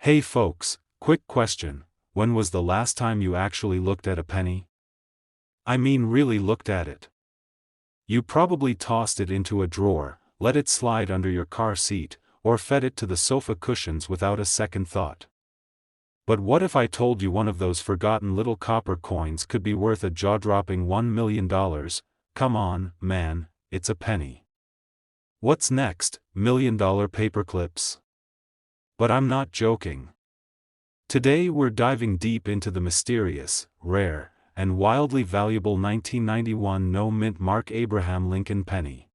Hey folks, quick question. When was the last time you actually looked at a penny? I mean really looked at it. You probably tossed it into a drawer, let it slide under your car seat, or fed it to the sofa cushions without a second thought. But what if I told you one of those forgotten little copper coins could be worth a jaw-dropping $1 million? Come on, man, it's a penny. What's next, $1 million paperclips? But I'm not joking. Today we're diving deep into the mysterious, rare, and wildly valuable 1991 no-mint Mark Abraham Lincoln penny.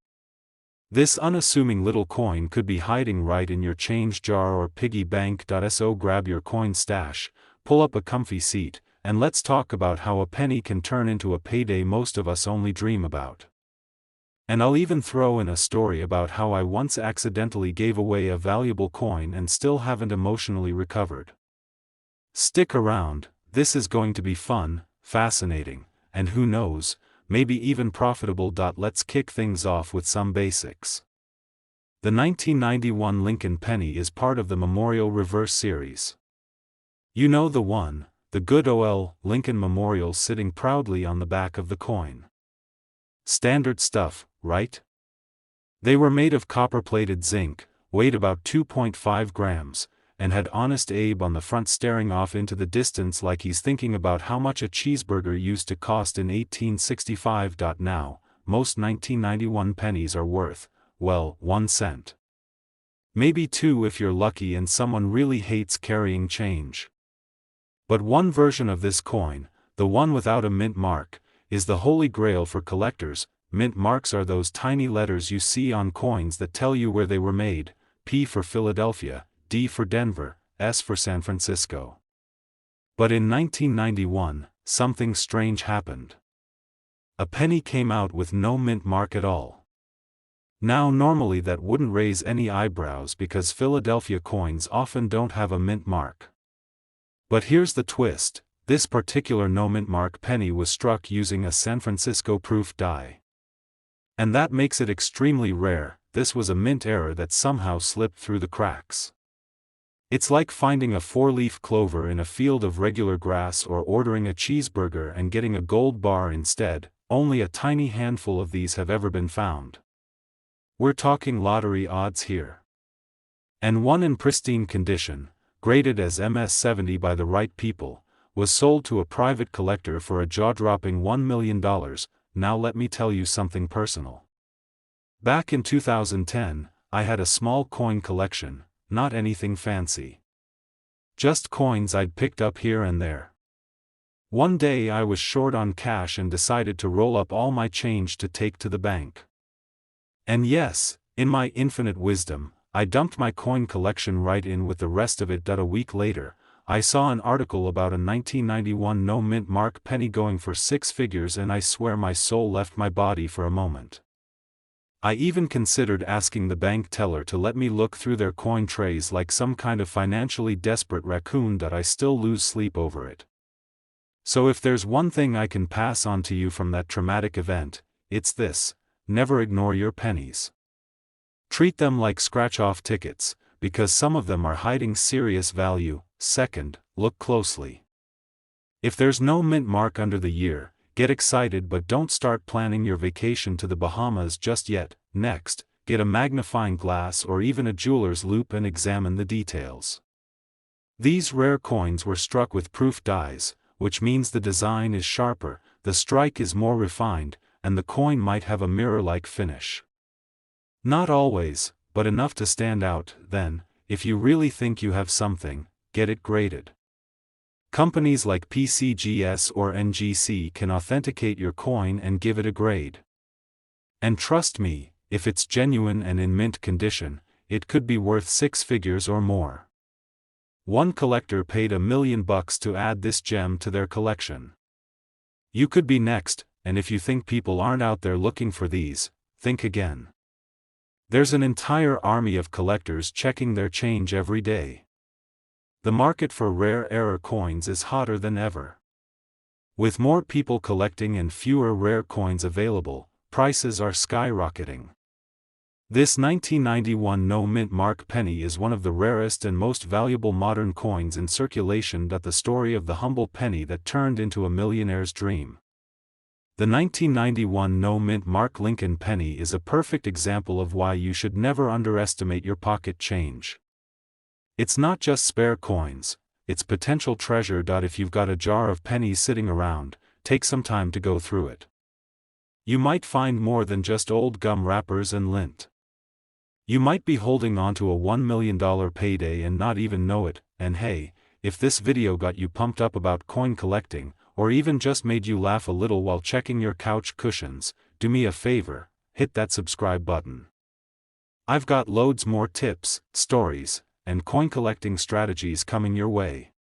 This unassuming little coin could be hiding right in your change jar or piggy bank. So grab your coin stash, pull up a comfy seat, and let's talk about how a penny can turn into a payday most of us only dream about. And I'll even throw in a story about how I once accidentally gave away a valuable coin and still haven't emotionally recovered. Stick around, this is going to be fun, fascinating, and who knows, maybe even profitable. Let's kick things off with some basics. The 1991 Lincoln penny is part of the Memorial Reverse series. You know the one, the good old Lincoln Memorial sitting proudly on the back of the coin. Standard stuff, right? They were made of copper-plated zinc, weighed about 2.5 grams, and had Honest Abe on the front staring off into the distance like he's thinking about how much a cheeseburger used to cost in 1865. Now, most 1991 pennies are worth, well, 1 cent. Maybe 2 if you're lucky and someone really hates carrying change. But one version of this coin, the one without a mint mark, is the holy grail for collectors. Mint marks are those tiny letters you see on coins that tell you where they were made, P for Philadelphia, D for Denver, S for San Francisco. But in 1991, something strange happened. A penny came out with no mint mark at all. Now normally that wouldn't raise any eyebrows because Philadelphia coins often don't have a mint mark. But here's the twist, this particular no mint mark penny was struck using a San Francisco proof die. And that makes it extremely rare. This was a mint error that somehow slipped through the cracks. It's like finding a 4-leaf clover in a field of regular grass or ordering a cheeseburger and getting a gold bar instead. Only a tiny handful of these have ever been found. We're talking lottery odds here. And one in pristine condition, graded as MS-70 by the right people, was sold to a private collector for a jaw-dropping $1 million. Now let me tell you something personal. Back in 2010, I had a small coin collection, not anything fancy. Just coins I'd picked up here and there. One day I was short on cash and decided to roll up all my change to take to the bank. And yes, in my infinite wisdom, I dumped my coin collection right in with the rest of it. A week later, I saw an article about a 1991 no mint mark penny going for 6 figures and I swear my soul left my body for a moment. I even considered asking the bank teller to let me look through their coin trays like some kind of financially desperate raccoon. I still lose sleep over it. So if there's one thing I can pass on to you from that traumatic event, it's this: never ignore your pennies. Treat them like scratch-off tickets, because some of them are hiding serious value. Second, look closely. If there's no mint mark under the year, get excited but don't start planning your vacation to the Bahamas just yet. Next, get a magnifying glass or even a jeweler's loupe and examine the details. These rare coins were struck with proof dies, which means the design is sharper, the strike is more refined, and the coin might have a mirror-like finish. Not always, but enough to stand out. Then, if you really think you have something, get it graded. Companies like PCGS or NGC can authenticate your coin and give it a grade. And trust me, if it's genuine and in mint condition, it could be worth 6 figures or more. One collector paid $1 million to add this gem to their collection. You could be next, and if you think people aren't out there looking for these, think again. There's an entire army of collectors checking their change every day. The market for rare error coins is hotter than ever. With more people collecting and fewer rare coins available, prices are skyrocketing. This 1991 no-mint mark penny is one of the rarest and most valuable modern coins in circulation. The story of the humble penny that turned into a millionaire's dream. The 1991 no-mint mark Lincoln penny is a perfect example of why you should never underestimate your pocket change. It's not just spare coins, it's potential treasure. If you've got a jar of pennies sitting around, take some time to go through it. You might find more than just old gum wrappers and lint. You might be holding onto a $1 million payday and not even know it. And hey, if this video got you pumped up about coin collecting, or even just made you laugh a little while checking your couch cushions, do me a favor, hit that subscribe button. I've got loads more tips, stories, and coin collecting strategies coming your way.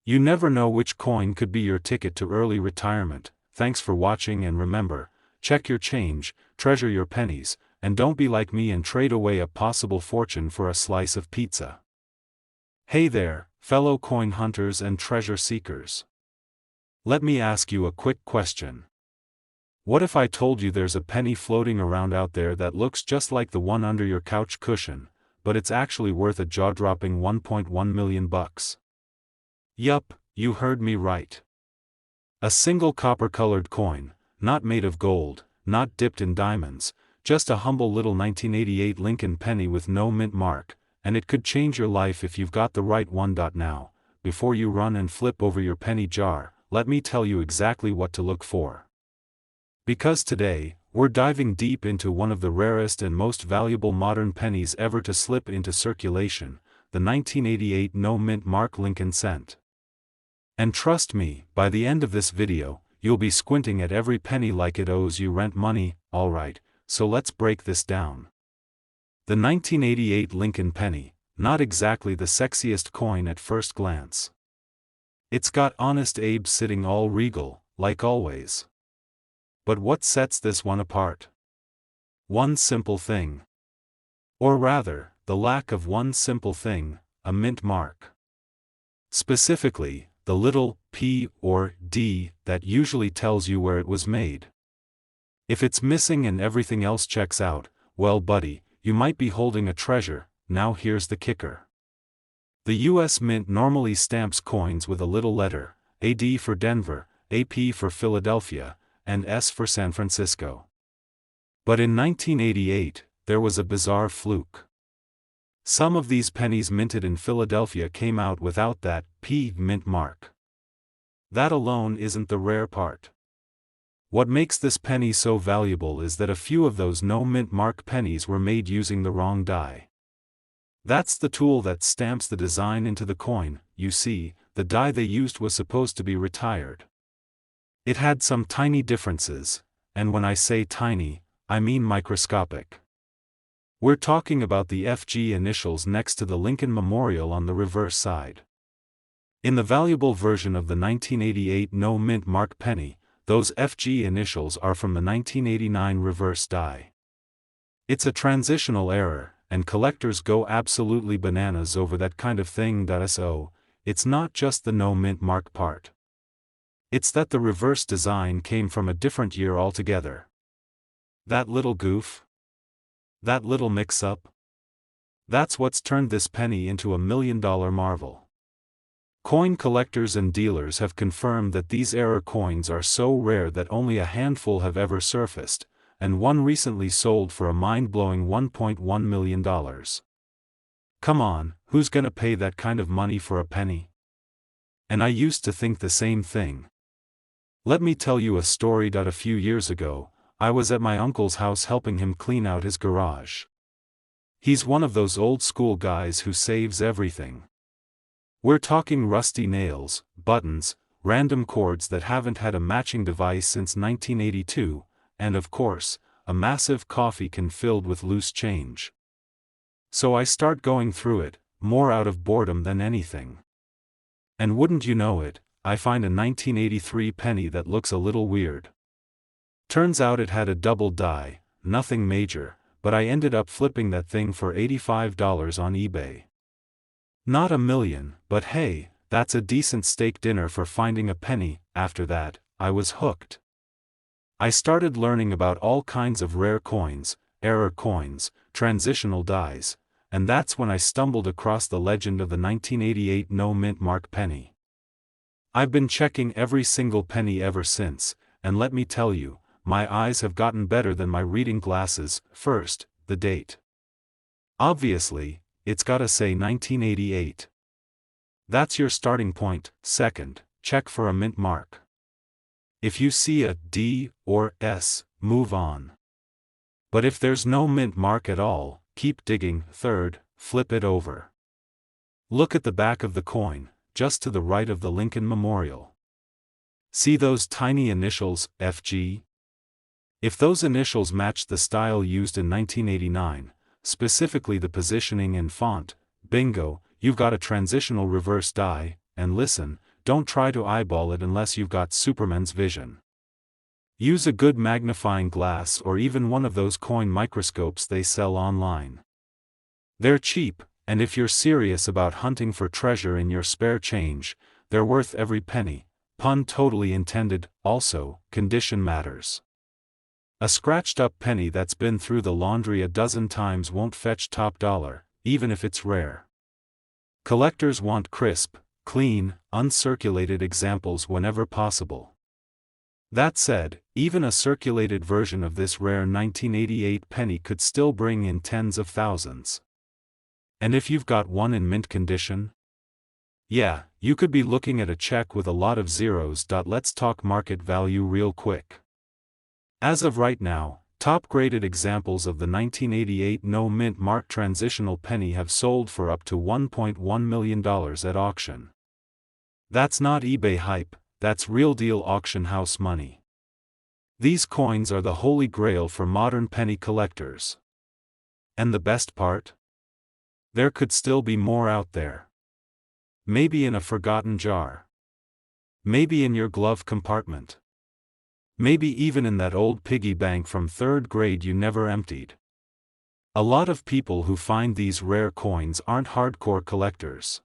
You never know which coin could be your ticket to early retirement. Thanks for watching, and remember, check your change, treasure your pennies, and don't be like me and trade away a possible fortune for a slice of pizza. Hey there, fellow coin hunters and treasure seekers. Let me ask you a quick question. What if I told you there's a penny floating around out there that looks just like the one under your couch cushion, but it's actually worth a jaw-dropping $1.1 million? Yup, you heard me right. A single copper-colored coin, not made of gold, not dipped in diamonds, just a humble little 1988 Lincoln penny with no mint mark, and it could change your life if you've got the right one. Now, before you run and flip over your penny jar, let me tell you exactly what to look for. Because today, we're diving deep into one of the rarest and most valuable modern pennies ever to slip into circulation, the 1988 no-mint mark Lincoln cent. And trust me, by the end of this video, you'll be squinting at every penny like it owes you rent money. Alright, so let's break this down. The 1988 Lincoln penny, not exactly the sexiest coin at first glance. It's got Honest Abe sitting all regal, like always. But what sets this one apart? One simple thing. Or rather, the lack of one simple thing, a mint mark. Specifically, the little P or D that usually tells you where it was made. If it's missing and everything else checks out, well buddy, you might be holding a treasure. Now here's the kicker. The US Mint normally stamps coins with a little letter, AD for Denver, AP for Philadelphia, and S for San Francisco. But in 1988, there was a bizarre fluke. Some of these pennies minted in Philadelphia came out without that P mint mark. That alone isn't the rare part. What makes this penny so valuable is that a few of those no-mint mark pennies were made using the wrong die. That's the tool that stamps the design into the coin. You see, the die they used was supposed to be retired. It had some tiny differences, and when I say tiny, I mean microscopic. We're talking about the FG initials next to the Lincoln Memorial on the reverse side. In the valuable version of the 1988 no-mint mark penny, those FG initials are from the 1989 reverse die. It's a transitional error, and collectors go absolutely bananas over that kind of thing. So, it's not just the no-mint mark part. It's that the reverse design came from a different year altogether. That little goof? That little mix-up? That's what's turned this penny into a $1 million marvel. Coin collectors and dealers have confirmed that these error coins are so rare that only a handful have ever surfaced, and one recently sold for a mind-blowing $1.1 million. Come on, who's gonna pay that kind of money for a penny? And I used to think the same thing. Let me tell you a story. A few years ago, I was at my uncle's house helping him clean out his garage. He's one of those old school guys who saves everything. We're talking rusty nails, buttons, random cords that haven't had a matching device since 1982, and of course, a massive coffee can filled with loose change. So I start going through it, more out of boredom than anything. And wouldn't you know it, I find a 1983 penny that looks a little weird. Turns out it had a double die, nothing major, but I ended up flipping that thing for $85 on eBay. Not a million, but hey, that's a decent steak dinner for finding a penny. After that, I was hooked. I started learning about all kinds of rare coins, error coins, transitional dies, and that's when I stumbled across the legend of the 1988 no-mint mark penny. I've been checking every single penny ever since, and let me tell you, my eyes have gotten better than my reading glasses. First, the date. Obviously, it's gotta say 1988. That's your starting point. Second, check for a mint mark. If you see a D or S, move on. But if there's no mint mark at all, keep digging. Third, flip it over. Look at the back of the coin, just to the right of the Lincoln Memorial. See those tiny initials, FG? If those initials match the style used in 1989, specifically the positioning and font, bingo, you've got a transitional reverse die. And listen, don't try to eyeball it unless you've got Superman's vision. Use a good magnifying glass or even one of those coin microscopes they sell online. They're cheap, and if you're serious about hunting for treasure in your spare change, they're worth every penny. Pun totally intended. Also, condition matters. A scratched-up penny that's been through the laundry a dozen times won't fetch top dollar, even if it's rare. Collectors want crisp, clean, uncirculated examples whenever possible. That said, even a circulated version of this rare 1988 penny could still bring in tens of thousands. And if you've got one in mint condition? Yeah, you could be looking at a check with a lot of zeros. Let's talk market value real quick. As of right now, top-graded examples of the 1988 no-mint mark transitional penny have sold for up to $1.1 million at auction. That's not eBay hype, that's real-deal auction house money. These coins are the holy grail for modern penny collectors. And the best part? There could still be more out there. Maybe in a forgotten jar. Maybe in your glove compartment. Maybe even in that old piggy bank from third grade you never emptied. A lot of people who find these rare coins aren't hardcore collectors.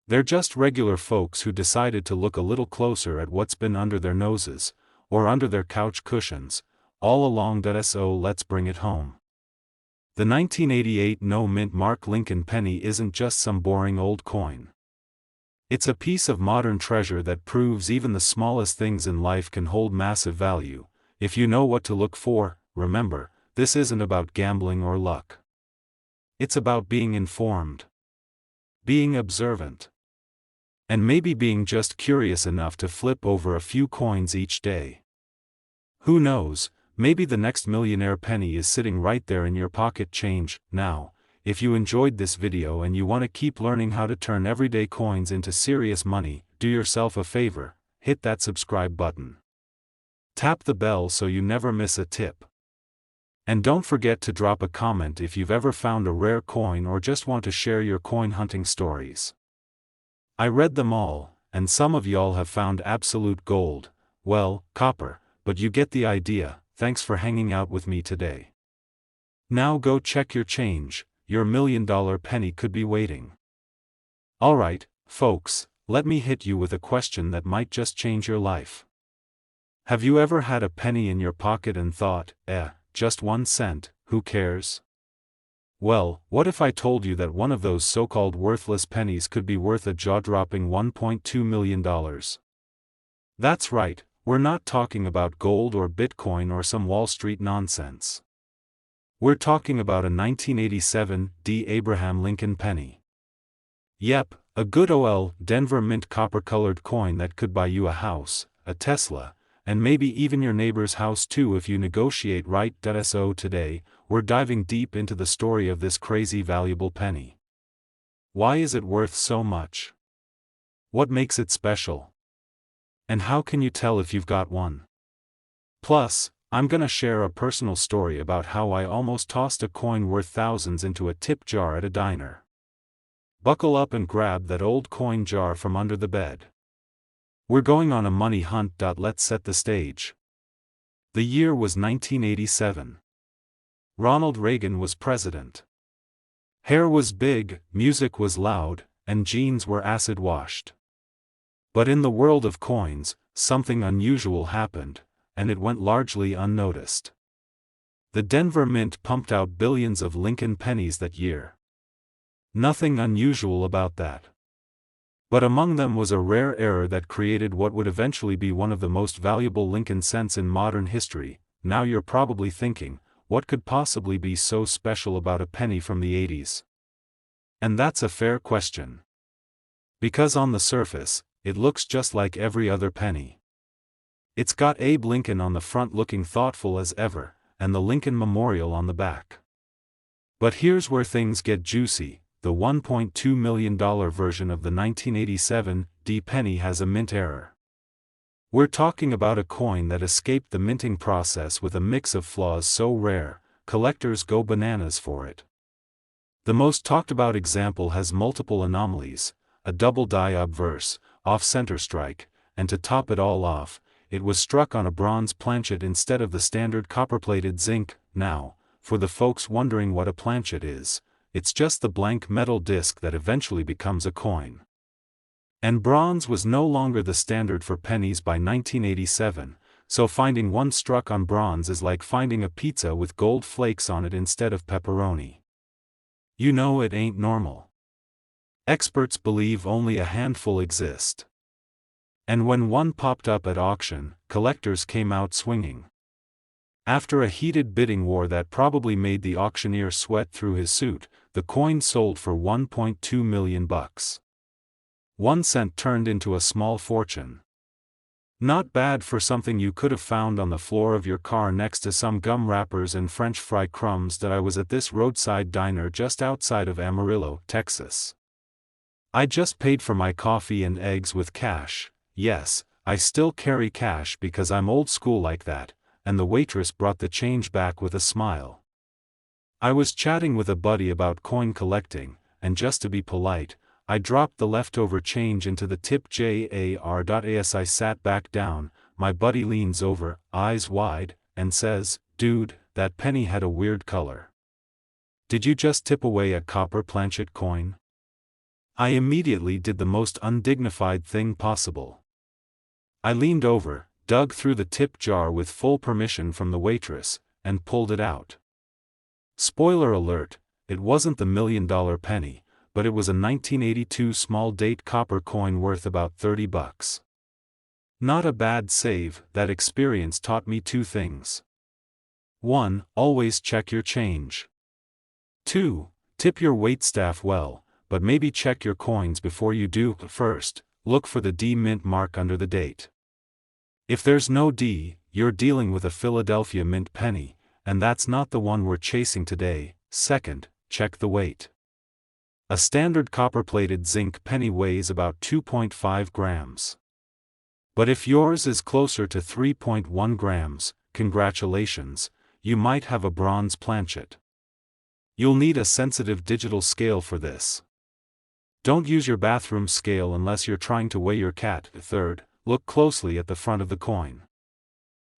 They're just regular folks who decided to look a little closer at what's been under their noses, or under their couch cushions, all along. So let's bring it home. The 1988 no-mint mark Lincoln penny isn't just some boring old coin. It's a piece of modern treasure that proves even the smallest things in life can hold massive value, if you know what to look for. Remember, this isn't about gambling or luck. It's about being informed, being observant, and maybe being just curious enough to flip over a few coins each day. Who knows, maybe the next millionaire penny is sitting right there in your pocket change. Now, if you enjoyed this video and you want to keep learning how to turn everyday coins into serious money, do yourself a favor, hit that subscribe button. Tap the bell so you never miss a tip. And don't forget to drop a comment if you've ever found a rare coin or just want to share your coin hunting stories. I read them all, and some of y'all have found absolute gold, well, copper, but you get the idea. Thanks for hanging out with me today. Now go check your change. Your $1 million penny could be waiting. Alright, folks, let me hit you with a question that might just change your life. Have you ever had a penny in your pocket and thought, just 1 cent, who cares? Well, what if I told you that one of those so-called worthless pennies could be worth a jaw-dropping $1.2 million? That's right, we're not talking about gold or Bitcoin or some Wall Street nonsense. We're talking about a 1987 D. Abraham Lincoln penny. Yep, a good old Denver mint copper-colored coin that could buy you a house, a Tesla, and maybe even your neighbor's house too if you negotiate right. So today, we're diving deep into the story of this crazy valuable penny. Why is it worth so much? What makes it special? And how can you tell if you've got one? Plus, I'm gonna share a personal story about how I almost tossed a coin worth thousands into a tip jar at a diner. Buckle up and grab that old coin jar from under the bed. We're going on a money hunt. Let's set the stage. The year was 1987. Ronald Reagan was president. Hair was big, music was loud, and jeans were acid-washed. But in the world of coins, something unusual happened, and it went largely unnoticed. The Denver Mint pumped out billions of Lincoln pennies that year. Nothing unusual about that. But among them was a rare error that created what would eventually be one of the most valuable Lincoln cents in modern history. Now you're probably thinking, what could possibly be so special about a penny from the 80s? And that's a fair question. Because on the surface, it looks just like every other penny. It's got Abe Lincoln on the front looking thoughtful as ever, and the Lincoln Memorial on the back. But here's where things get juicy. The $1.2 million version of the 1987 D penny has a mint error. We're talking about a coin that escaped the minting process with a mix of flaws so rare, collectors go bananas for it. The most talked about example has multiple anomalies, a double die obverse, off-center strike, and to top it all off, it was struck on a bronze planchet instead of the standard copper-plated zinc. Now, for the folks wondering what a planchet is, it's just the blank metal disc that eventually becomes a coin. And bronze was no longer the standard for pennies by 1987, so finding one struck on bronze is like finding a pizza with gold flakes on it instead of pepperoni. You know it ain't normal. Experts believe only a handful exist. And when one popped up at auction, collectors came out swinging. After a heated bidding war that probably made the auctioneer sweat through his suit, the coin sold for $1.2 million. 1 cent turned into a small fortune. Not bad for something you could have found on the floor of your car next to some gum wrappers and French fry crumbs that I was at this roadside diner just outside of Amarillo, Texas. I just paid for my coffee and eggs with cash. Yes, I still carry cash because I'm old school like that, and the waitress brought the change back with a smile. I was chatting with a buddy about coin collecting, and just to be polite, I dropped the leftover change into the tip jar. As I sat back down, my buddy leans over, eyes wide, and says, "Dude, that penny had a weird color. Did you just tip away a copper planchet coin?" I immediately did the most undignified thing possible. I leaned over, dug through the tip jar with full permission from the waitress, and pulled it out. Spoiler alert, it wasn't the $1 million penny, but it was a 1982 small date copper coin worth about $30. Not a bad save. That experience taught me 2 things. 1. Always check your change. 2. Tip your waitstaff well, but maybe check your coins before you do. First, look for the D mint mark under the date. If there's no D, you're dealing with a Philadelphia mint penny, and that's not the one we're chasing today. Second, check the weight. A standard copper-plated zinc penny weighs about 2.5 grams. But if yours is closer to 3.1 grams, congratulations, you might have a bronze planchet. You'll need a sensitive digital scale for this. Don't use your bathroom scale unless you're trying to weigh your cat. Third, look closely at the front of the coin.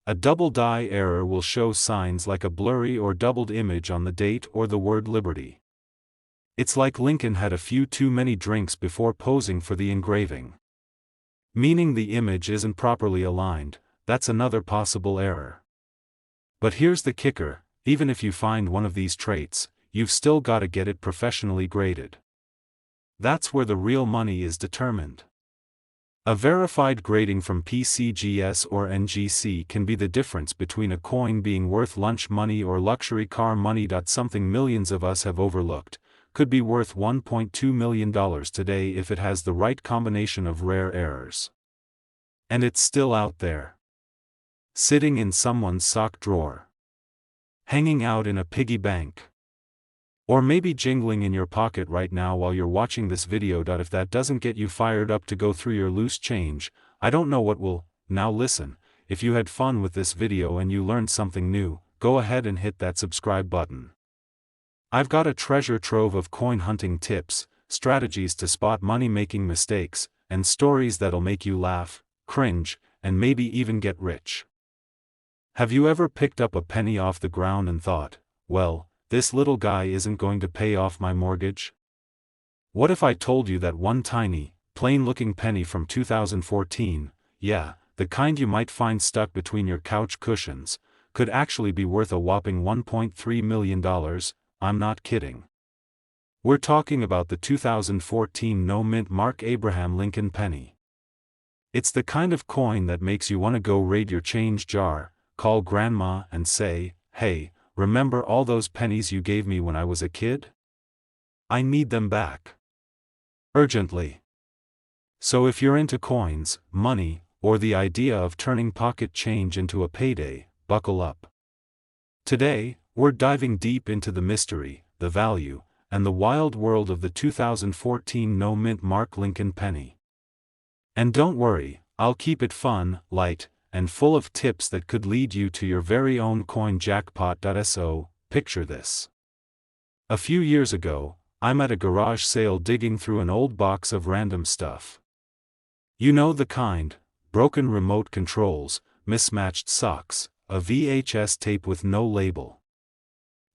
A double die error will show signs like a blurry or doubled image on the date or the word Liberty. It's like Lincoln had a few too many drinks before posing for the engraving. Meaning the image isn't properly aligned. That's another possible error. But here's the kicker, even if you find one of these traits, you've still got to get it professionally graded. That's where the real money is determined. A verified grading from PCGS or NGC can be the difference between a coin being worth lunch money or luxury car money. Something millions of us have overlooked, could be worth $1.2 million today if it has the right combination of rare errors. And it's still out there. Sitting in someone's sock drawer. Hanging out in a piggy bank. Or maybe jingling in your pocket right now while you're watching this video. If that doesn't get you fired up to go through your loose change, I don't know what will. Now listen, if you had fun with this video and you learned something new, go ahead and hit that subscribe button. I've got a treasure trove of coin hunting tips, strategies to spot money-making mistakes, and stories that'll make you laugh, cringe, and maybe even get rich. Have you ever picked up a penny off the ground and thought, well, this little guy isn't going to pay off my mortgage? What if I told you that one tiny, plain-looking penny from 2014, yeah, the kind you might find stuck between your couch cushions, could actually be worth a whopping $1.3 million, I'm not kidding. We're talking about the 2014 no-mint Mark Abraham Lincoln penny. It's the kind of coin that makes you want to go raid your change jar, call grandma and say, "Hey, remember all those pennies you gave me when I was a kid? I need them back. Urgently." So if you're into coins, money, or the idea of turning pocket change into a payday, buckle up. Today, we're diving deep into the mystery, the value, and the wild world of the 2014 no-mint Mark Lincoln penny. And don't worry, I'll keep it fun, light, and full of tips that could lead you to your very own coin jackpot. So, picture this. A few years ago, I'm at a garage sale digging through an old box of random stuff. You know the kind: broken remote controls, mismatched socks, a VHS tape with no label.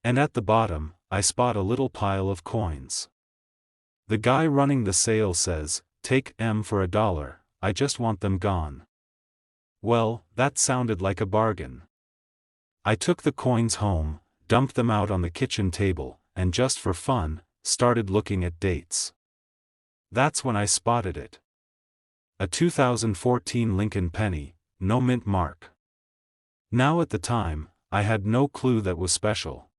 And at the bottom, I spot a little pile of coins. The guy running the sale says, "Take 'em for $1, I just want them gone." Well, that sounded like a bargain. I took the coins home, dumped them out on the kitchen table, and just for fun, started looking at dates. That's when I spotted it. A 2014 Lincoln penny, no mint mark. Now at the time, I had no clue that was special.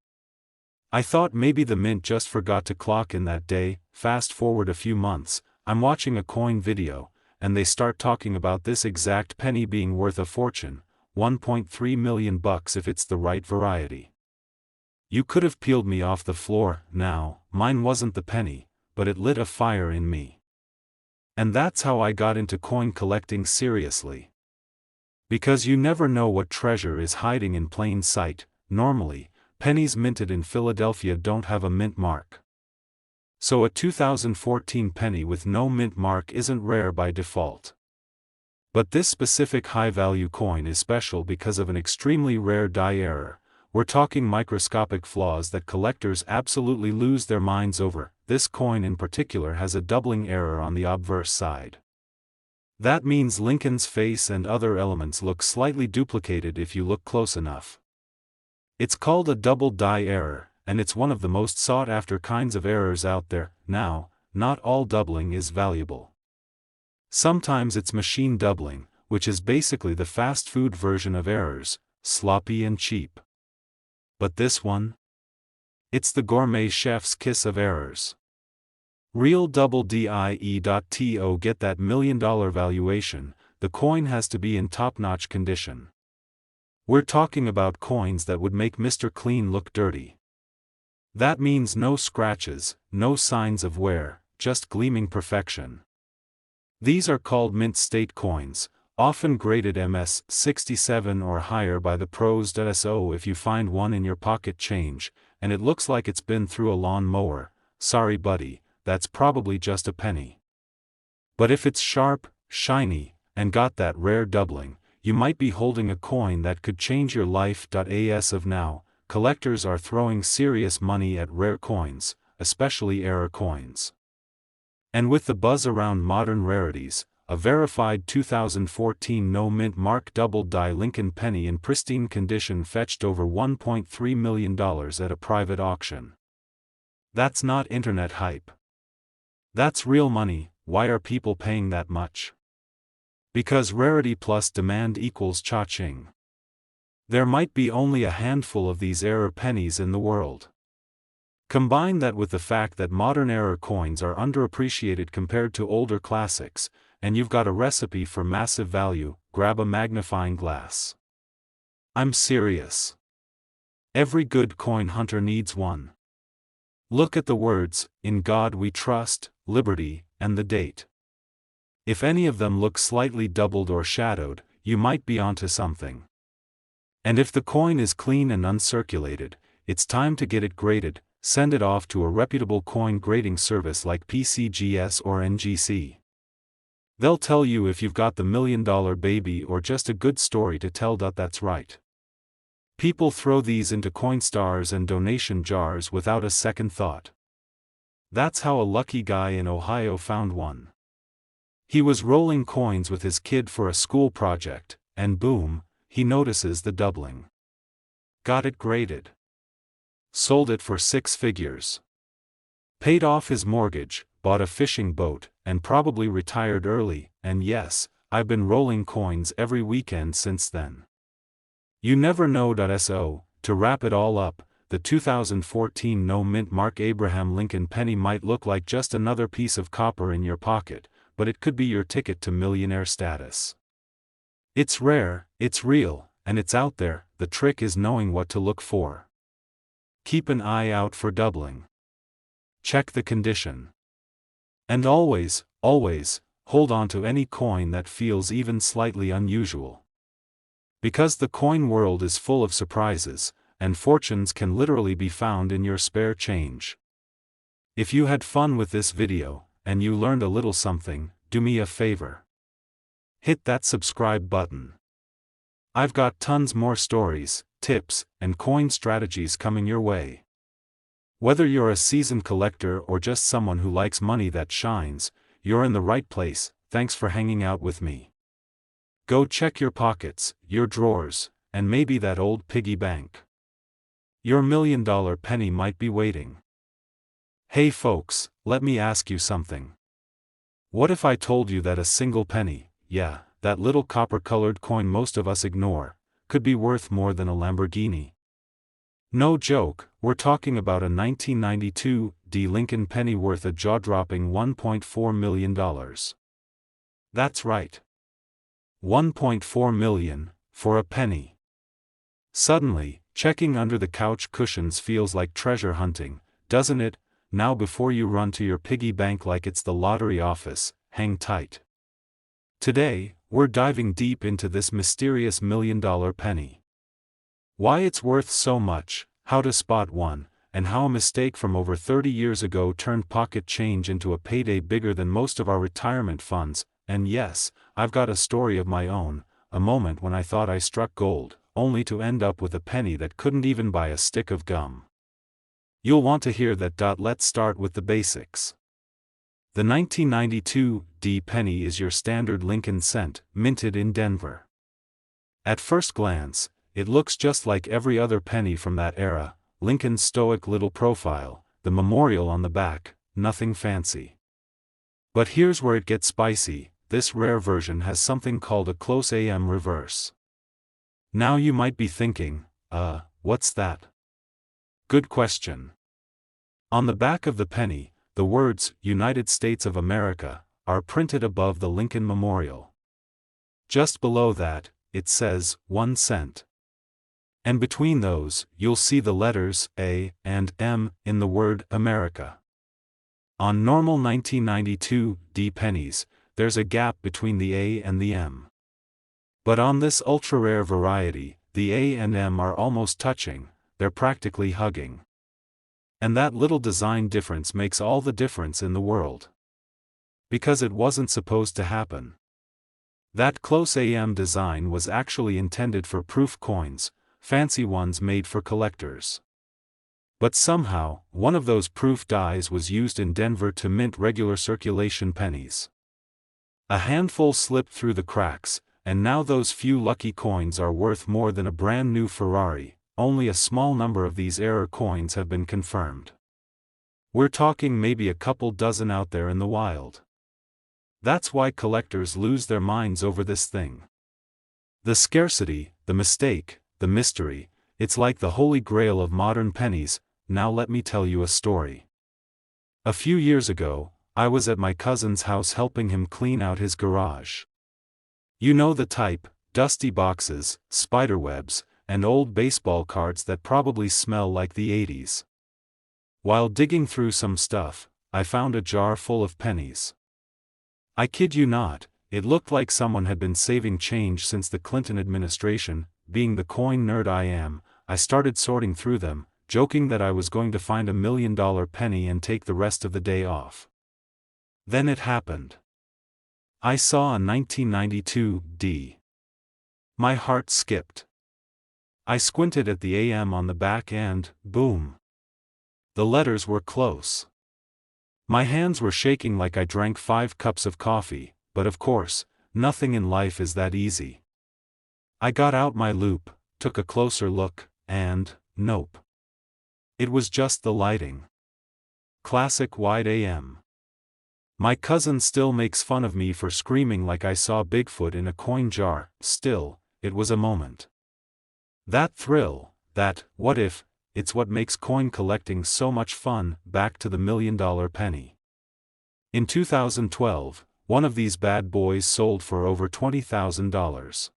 I thought maybe the mint just forgot to clock in that day. Fast forward a few months, I'm watching a coin video, and they start talking about this exact penny being worth a fortune, $1.3 million if it's the right variety. You could have peeled me off the floor. Now, mine wasn't the penny, but it lit a fire in me. And that's how I got into coin collecting seriously. Because you never know what treasure is hiding in plain sight. Normally, pennies minted in Philadelphia don't have a mint mark. So a 2014 penny with no mint mark isn't rare by default. But this specific high-value coin is special because of an extremely rare die error. We're talking microscopic flaws that collectors absolutely lose their minds over. This coin in particular has a doubling error on the obverse side. That means Lincoln's face and other elements look slightly duplicated if you look close enough. It's called a double die error, and it's one of the most sought-after kinds of errors out there. Now, not all doubling is valuable. Sometimes it's machine doubling, which is basically the fast food version of errors, sloppy and cheap. But this one? It's the gourmet chef's kiss of errors. Real double die. To get that $1 million valuation, the coin has to be in top-notch condition. We're talking about coins that would make Mr. Clean look dirty. That means no scratches, no signs of wear, just gleaming perfection. These are called mint state coins, often graded MS-67 or higher by the pros. So if you find one in your pocket change, and it looks like it's been through a lawn mower, sorry buddy, that's probably just a penny. But if it's sharp, shiny, and got that rare doubling, you might be holding a coin that could change your life. As of now, collectors are throwing serious money at rare coins, especially error coins. And with the buzz around modern rarities, a verified 2014 no-mint mark double die Lincoln penny in pristine condition fetched over $1.3 million at a private auction. That's not internet hype. That's real money. Why are people paying that much? Because rarity plus demand equals cha-ching. There might be only a handful of these error pennies in the world. Combine that with the fact that modern error coins are underappreciated compared to older classics, and you've got a recipe for massive value. Grab a magnifying glass. I'm serious. Every good coin hunter needs one. Look at the words, "In God We Trust," "Liberty," and the date. If any of them look slightly doubled or shadowed, you might be onto something. And if the coin is clean and uncirculated, it's time to get it graded. Send it off to a reputable coin grading service like PCGS or NGC. They'll tell you if you've got the $1 million baby or just a good story to tell. That's right. People throw these into Coinstars and donation jars without a second thought. That's how a lucky guy in Ohio found one. He was rolling coins with his kid for a school project, and boom, he notices the doubling. got it graded. Sold it for 6 figures. Paid off his mortgage, bought a fishing boat, and probably retired early, and yes, I've been rolling coins every weekend since then. You never know. So, to wrap it all up, the 2014 no-mint Mark Abraham Lincoln penny might look like just another piece of copper in your pocket, but it could be your ticket to millionaire status. It's rare, it's real, and it's out there. The trick is knowing what to look for. Keep an eye out for doubling. Check the condition. And always, hold on to any coin that feels even slightly unusual. Because the coin world is full of surprises, and fortunes can literally be found in your spare change. If you had fun with this video, and you learned a little something, do me a favor. Hit that subscribe button. I've got tons more stories, tips, and coin strategies coming your way. Whether you're a seasoned collector or just someone who likes money that shines, you're in the right place. Thanks for hanging out with me. Go check your pockets, your drawers, and maybe that old piggy bank. Your $1 million penny might be waiting. Hey folks, let me ask you something. What if I told you that a single penny, yeah, that little copper-colored coin most of us ignore, could be worth more than a Lamborghini? No joke, we're talking about a 1992 Lincoln penny worth a jaw-dropping $1.4 million. That's right. $1.4 million, for a penny. Suddenly, checking under the couch cushions feels like treasure hunting, doesn't it? Now before you run to your piggy bank like it's the lottery office, hang tight. Today, we're diving deep into this mysterious $1 million penny. Why it's worth so much, how to spot one, and how a mistake from over 30 years ago turned pocket change into a payday bigger than most of our retirement funds. And yes, I've got a story of my own, a moment when I thought I struck gold, only to end up with a penny that couldn't even buy a stick of gum. You'll want to hear that. Let's start with the basics. The 1992 penny is your standard Lincoln cent, minted in Denver. At first glance, it looks just like every other penny from that era. Lincoln's stoic little profile, the memorial on the back, nothing fancy. But here's where it gets spicy. This rare version has something called a close AM reverse. Now you might be thinking, what's that? Good question. On the back of the penny, the words, United States of America, are printed above the Lincoln Memorial. Just below that, it says, 1 cent. And between those, you'll see the letters A and M in the word America. On normal 1992 pennies, there's a gap between the A and the M. But on this ultra-rare variety, the A and M are almost touching, they're practically hugging. And that little design difference makes all the difference in the world. Because it wasn't supposed to happen. That close AM design was actually intended for proof coins, fancy ones made for collectors. But somehow, one of those proof dies was used in Denver to mint regular circulation pennies. A handful slipped through the cracks, and now those few lucky coins are worth more than a brand new Ferrari. Only a small number of these error coins have been confirmed. We're talking maybe a couple dozen out there in the wild. That's why collectors lose their minds over this thing. The scarcity, the mistake, the mystery, it's like the holy grail of modern pennies. Now let me tell you a story. A few years ago, I was at my cousin's house helping him clean out his garage. You know the type, dusty boxes, spiderwebs, and old baseball cards that probably smell like the 80s. While digging through some stuff, I found a jar full of pennies. I kid you not, it looked like someone had been saving change since the Clinton administration. Being the coin nerd I am, I started sorting through them, joking that I was going to find $1 million penny and take the rest of the day off. Then it happened. I saw a 1992 My heart skipped. I squinted at the AM on the back and, boom. The letters were close. My hands were shaking like I drank 5 cups of coffee, but of course, nothing in life is that easy. I got out my loupe, took a closer look, and, nope. It was just the lighting. Classic wide AM. My cousin still makes fun of me for screaming like I saw Bigfoot in a coin jar. Still, it was a moment. That thrill, that, what if, it's what makes coin collecting so much fun. Back to the $1 million penny. In 2012, one of these bad boys sold for over $20,000.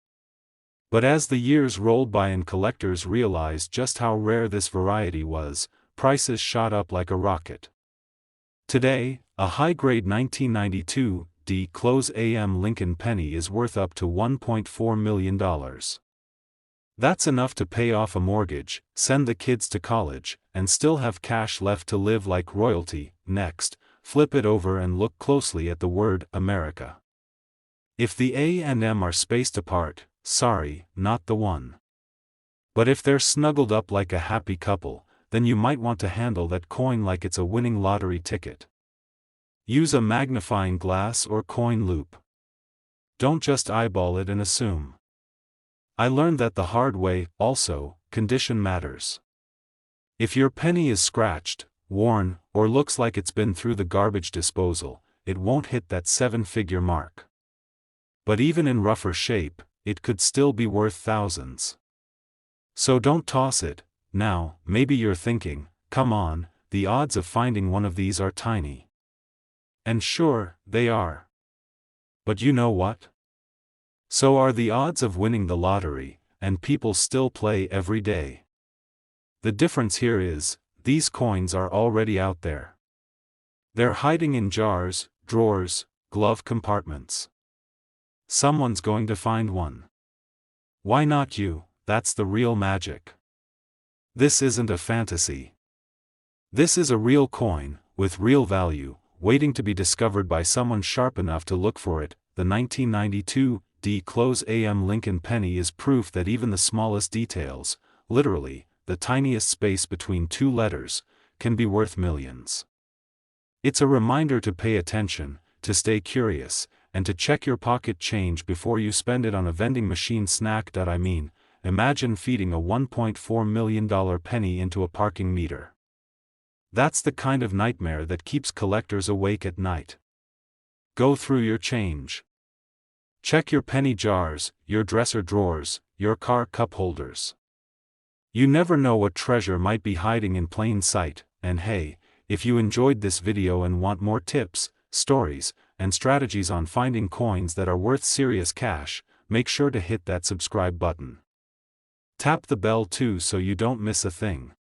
But as the years rolled by and collectors realized just how rare this variety was, prices shot up like a rocket. Today, a high-grade 1992 D close AM Lincoln penny is worth up to $1.4 million. That's enough to pay off a mortgage, send the kids to college, and still have cash left to live like royalty. Next, flip it over and look closely at the word America. If the A and M are spaced apart, sorry, not the one. But if they're snuggled up like a happy couple, then you might want to handle that coin like it's a winning lottery ticket. Use a magnifying glass or coin loop. Don't just eyeball it and assume. I learned that the hard way. Also, condition matters. If your penny is scratched, worn, or looks like it's been through the garbage disposal, it won't hit that 7-figure mark. But even in rougher shape, it could still be worth thousands. So don't toss it. Now, maybe you're thinking, come on, the odds of finding one of these are tiny. And sure, they are. But you know what? So are the odds of winning the lottery, and people still play every day. The difference here is, these coins are already out there. They're hiding in jars, drawers, glove compartments. Someone's going to find one. Why not you? That's the real magic. This isn't a fantasy. This is a real coin, with real value, waiting to be discovered by someone sharp enough to look for it. The 1992 D close AM Lincoln penny is proof that even the smallest details, literally, the tiniest space between two letters, can be worth millions. It's a reminder to pay attention, to stay curious, and to check your pocket change before you spend it on a vending machine snack. Imagine feeding a $1.4 million penny into a parking meter. That's the kind of nightmare that keeps collectors awake at night. Go through your change. Check your penny jars, your dresser drawers, your car cup holders. You never know what treasure might be hiding in plain sight. And hey, if you enjoyed this video and want more tips, stories, and strategies on finding coins that are worth serious cash, make sure to hit that subscribe button. Tap the bell too so you don't miss a thing.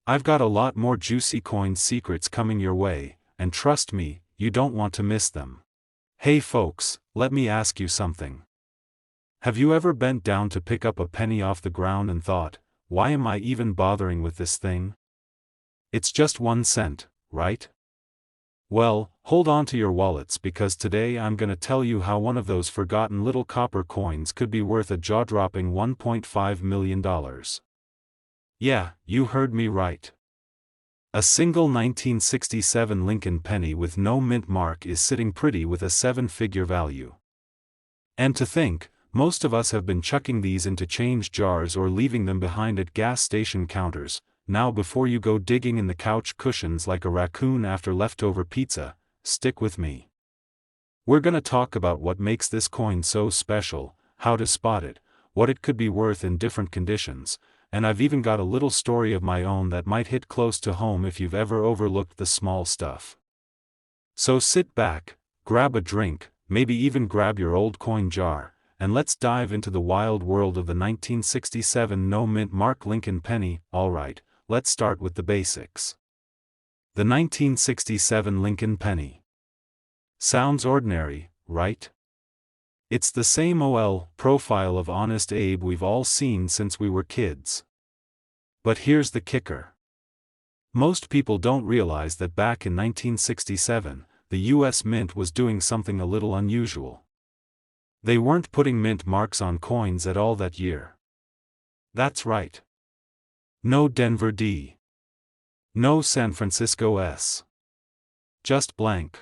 I've got a lot more juicy coin secrets coming your way, and trust me, you don't want to miss them. Hey folks, let me ask you something. Have you ever bent down to pick up a penny off the ground and thought, why am I even bothering with this thing? It's just 1 cent, right? Well, hold on to your wallets because today I'm gonna tell you how one of those forgotten little copper coins could be worth a jaw-dropping $1.5 million. Yeah, you heard me right. A single 1967 Lincoln penny with no mint mark is sitting pretty with a 7-figure value. And to think, most of us have been chucking these into change jars or leaving them behind at gas station counters. Now before you go digging in the couch cushions like a raccoon after leftover pizza, stick with me. We're gonna talk about what makes this coin so special, how to spot it, what it could be worth in different conditions, and I've even got a little story of my own that might hit close to home if you've ever overlooked the small stuff. So sit back, grab a drink, maybe even grab your old coin jar, and let's dive into the wild world of the 1967 no mint mark Lincoln penny. Alright, let's start with the basics. The 1967 Lincoln penny. Sounds ordinary, right? It's the same profile of Honest Abe we've all seen since we were kids. But here's the kicker. Most people don't realize that back in 1967, the US Mint was doing something a little unusual. They weren't putting mint marks on coins at all that year. That's right. No Denver D. No San Francisco S. Just blank.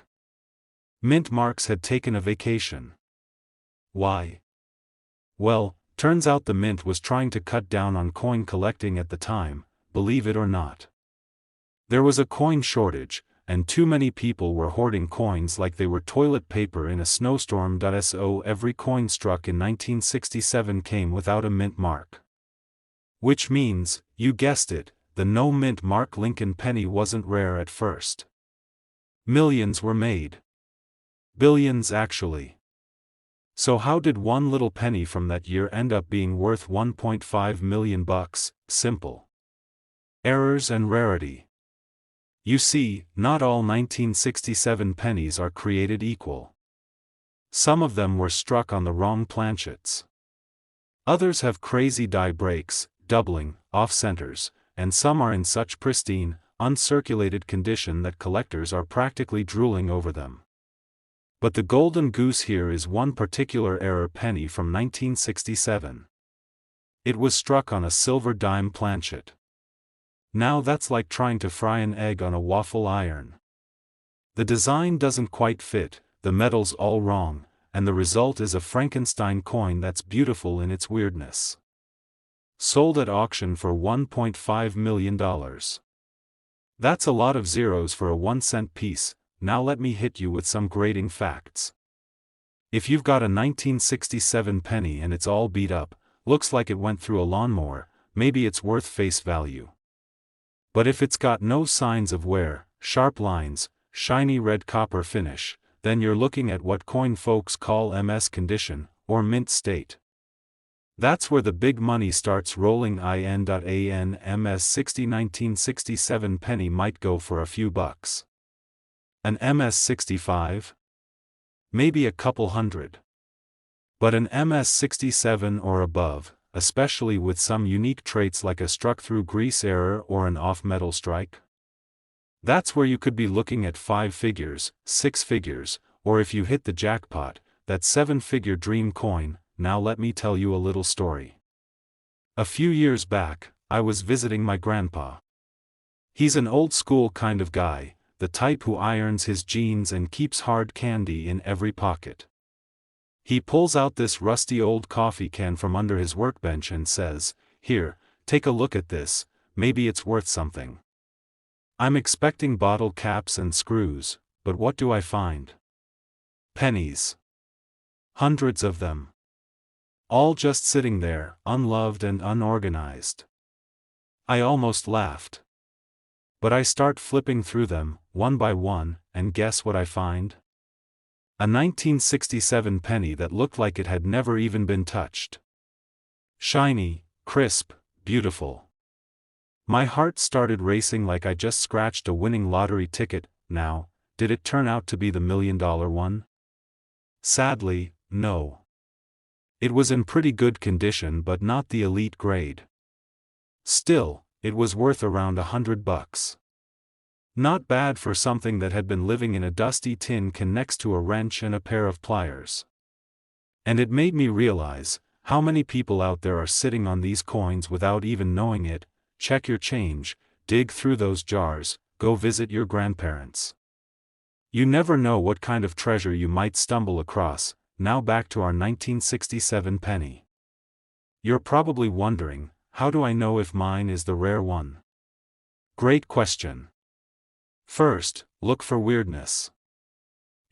Mint marks had taken a vacation. Why? Well, Turns out the mint was trying to cut down on coin collecting at the time, believe it or not. There was a coin shortage, and too many people were hoarding coins like they were toilet paper in a snowstorm. So every coin struck in 1967 came without a mint mark. Which means, you guessed it, the no mint mark Lincoln penny wasn't rare at first. Millions were made. Billions actually. So how did one little penny from that year end up being worth $1.5 million? Simple. Errors and rarity. You see, not all 1967 pennies are created equal. Some of them were struck on the wrong planchets. Others have crazy die breaks, doubling, off-centers, and some are in such pristine, uncirculated condition that collectors are practically drooling over them. But the golden goose here is one particular error penny from 1967. It was struck on a silver dime planchet. Now that's like trying to fry an egg on a waffle iron. The design doesn't quite fit, the metal's all wrong, and the result is a Frankenstein coin that's beautiful in its weirdness. Sold at auction for $1.5 million. That's a lot of zeros for a 1-cent piece. Now let me hit you with some grading facts. If you've got a 1967 penny and it's all beat up, looks like it went through a lawnmower, maybe it's worth face value. But if it's got no signs of wear, sharp lines, shiny red copper finish, then you're looking at what coin folks call MS condition, or mint state. That's where the big money starts rolling. MS 60 1967 penny might go for a few bucks. An MS 65? Maybe a couple hundred. But an MS 67 or above, especially with some unique traits like a struck-through grease error or an off-metal strike? That's where you could be looking at 5 figures, 6 figures, or if you hit the jackpot, that 7-figure dream coin. Now let me tell you a little story. A few years back, I was visiting my grandpa. He's an old-school kind of guy, the type who irons his jeans and keeps hard candy in every pocket. He pulls out this rusty old coffee can from under his workbench and says, "Here, take a look at this, maybe it's worth something." I'm expecting bottle caps and screws, but what do I find? Pennies. Hundreds of them. All just sitting there, unloved and unorganized. I almost laughed. But I start flipping through them, one by one, and guess what I find? A 1967 penny that looked like it had never even been touched. Shiny, crisp, beautiful. My heart started racing like I just scratched a winning lottery ticket. Now, did it turn out to be the $1 million one? Sadly, no. It was in pretty good condition but not the elite grade. Still, it was worth around $100. Not bad for something that had been living in a dusty tin can next to a wrench and a pair of pliers. And it made me realize, how many people out there are sitting on these coins without even knowing it. Check your change, dig through those jars, go visit your grandparents. You never know what kind of treasure you might stumble across. Now back to our 1967 penny. You're probably wondering, how do I know if mine is the rare one? Great question. First, look for weirdness.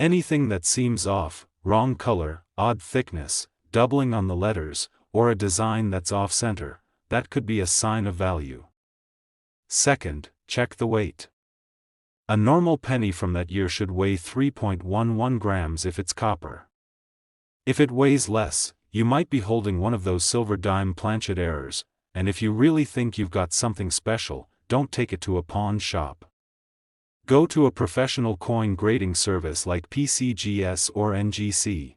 Anything that seems off, wrong color, odd thickness, doubling on the letters, or a design that's off-center, that could be a sign of value. Second, check the weight. A normal penny from that year should weigh 3.11 grams if it's copper. If it weighs less, you might be holding one of those silver dime planchet errors, and if you really think you've got something special, don't take it to a pawn shop. Go to a professional coin grading service like PCGS or NGC.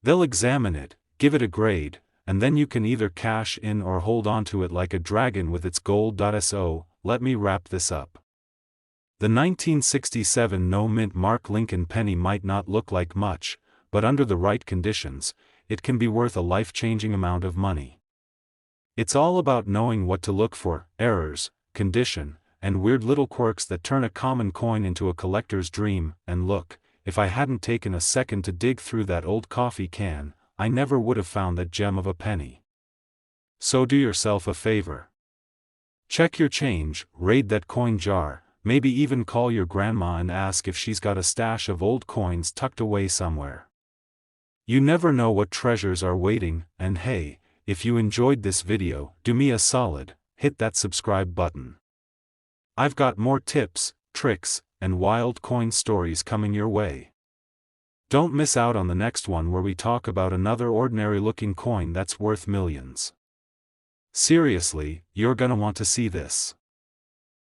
They'll examine it, give it a grade, and then you can either cash in or hold onto it like a dragon with its gold. So, let me wrap this up. The 1967 no mint mark Lincoln penny might not look like much, but under the right conditions, it can be worth a life-changing amount of money. It's all about knowing what to look for: errors, condition, and weird little quirks that turn a common coin into a collector's dream. And look, if I hadn't taken a second to dig through that old coffee can, I never would have found that gem of a penny. So do yourself a favor. Check your change, raid that coin jar, maybe even call your grandma and ask if she's got a stash of old coins tucked away somewhere. You never know what treasures are waiting, and hey, if you enjoyed this video, do me a solid, hit that subscribe button. I've got more tips, tricks, and wild coin stories coming your way. Don't miss out on the next one where we talk about another ordinary looking coin that's worth millions. Seriously, you're gonna want to see this.